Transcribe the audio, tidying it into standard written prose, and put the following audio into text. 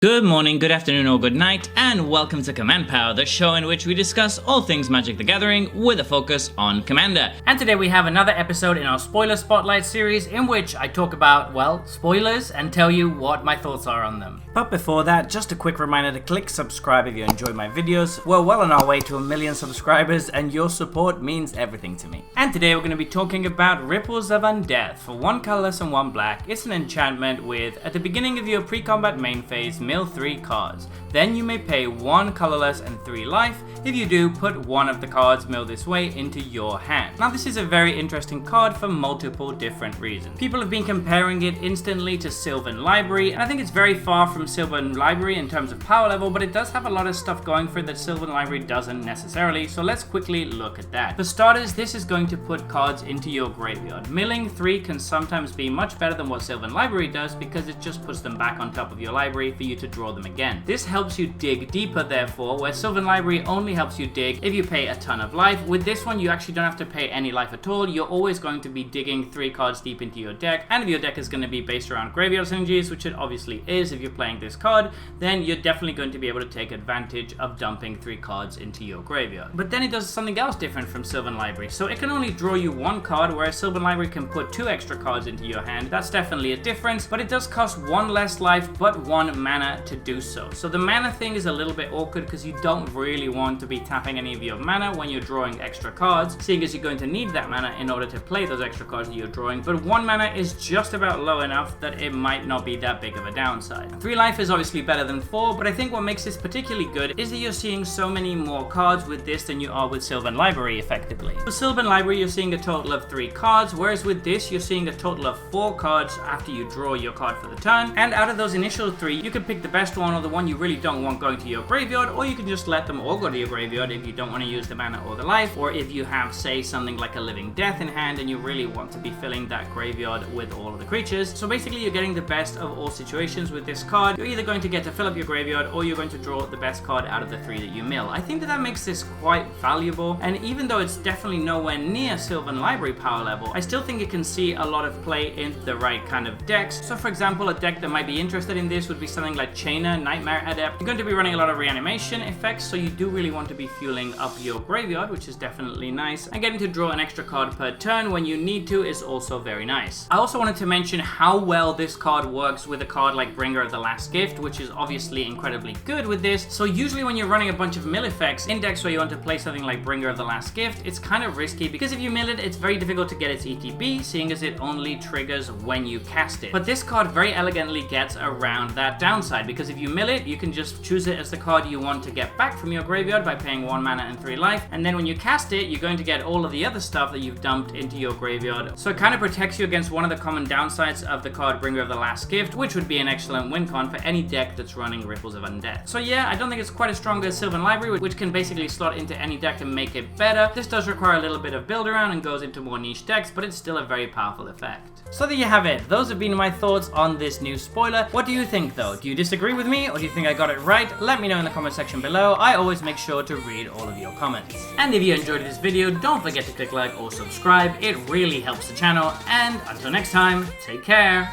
Good morning, good afternoon, or good night, and welcome to Command Power, the show in which we discuss all things Magic the Gathering with a focus on Commander. And today we have another episode in our Spoiler Spotlight series in which I talk about, well, spoilers and tell you what my thoughts are on them. But before that, just a quick reminder to click subscribe if you enjoy my videos. We're well on our way to 1 million subscribers and your support means everything to me. And today we're going to be talking about Ripples of Undeath. For 1 colorless and 1 black, it's an enchantment with, at the beginning of your pre-combat main phase, mill 3 cards. Then you may pay 1 colorless and 3 life. If you do, put 1 of the cards milled this way into your hand. Now this is a very interesting card for multiple different reasons. People have been comparing it instantly to Sylvan Library, and I think it's very far from Sylvan Library in terms of power level, but it does have a lot of stuff going for it that Sylvan Library doesn't necessarily, so let's quickly look at that. For starters, this is going to put cards into your graveyard. Milling 3 can sometimes be much better than what Sylvan Library does because it just puts them back on top of your library for you to draw them again. This helps you dig deeper, therefore, where Sylvan Library only helps you dig if you pay a ton of life. With this one, you actually don't have to pay any life at all. You're always going to be digging 3 cards deep into your deck, and if your deck is going to be based around graveyard synergies, which it obviously is if you're playing this card, then you're definitely going to be able to take advantage of dumping 3 cards into your graveyard. But then it does something else different from Sylvan Library. So it can only draw you 1 card, whereas Sylvan Library can put 2 extra cards into your hand. That's definitely a difference, but it does cost 1 less life, but 1 mana to do so. So the mana thing is a little bit awkward because you don't really want to be tapping any of your mana when you're drawing extra cards, seeing as you're going to need that mana in order to play those extra cards that you're drawing, but 1 mana is just about low enough that it might not be that big of a downside. 3 life is obviously better than 4, but I think what makes this particularly good is that you're seeing so many more cards with this than you are with Sylvan Library effectively. For Sylvan Library, you're seeing a total of 3 cards, whereas with this, you're seeing a total of 4 cards after you draw your card for the turn, and out of those initial 3, you can pick the best one or the one you really don't want going to your graveyard, or you can just let them all go to your graveyard if you don't want to use the mana or the life, or if you have, say, something like a Living Death in hand and you really want to be filling that graveyard with all of the creatures. So basically you're getting the best of all situations with this card. You're either going to get to fill up your graveyard or you're going to draw the best card out of the 3 that you mill. I think that makes this quite valuable, and even though it's definitely nowhere near Sylvan Library power level, I still think it can see a lot of play in the right kind of decks. So for example, a deck that might be interested in this would be something like Chainer, Nightmare Adept. You're going to be running a lot of reanimation effects, so you do really want to be fueling up your graveyard, which is definitely nice, and getting to draw an extra card per turn when you need to is also very nice. I also wanted to mention how well this card works with a card like Bringer of the Last Gift, which is obviously incredibly good with this. So usually when you're running a bunch of mill effects in decks where you want to play something like Bringer of the Last Gift, it's kind of risky because if you mill it, it's very difficult to get its ETB, seeing as it only triggers when you cast it. But this card very elegantly gets around that downside, because if you mill it, you can just choose it as the card you want to get back from your graveyard by paying 1 mana and 3 life, and then when you cast it, you're going to get all of the other stuff that you've dumped into your graveyard. So it kind of protects you against one of the common downsides of the card Bringer of the Last Gift, which would be an excellent win con for any deck that's running Ripples of Undeath. So yeah, I don't think it's quite as strong as Sylvan Library, which can basically slot into any deck and make it better. This does require a little bit of build around and goes into more niche decks, but it's still a very powerful effect. So there you have it. Those have been my thoughts on this new spoiler. What do you think though? Do you disagree with me, or do you think I got it right? Let me know in the comment section below. I always make sure to read all of your comments. And if you enjoyed this video, don't forget to click like or subscribe. It really helps the channel. And until next time, take care.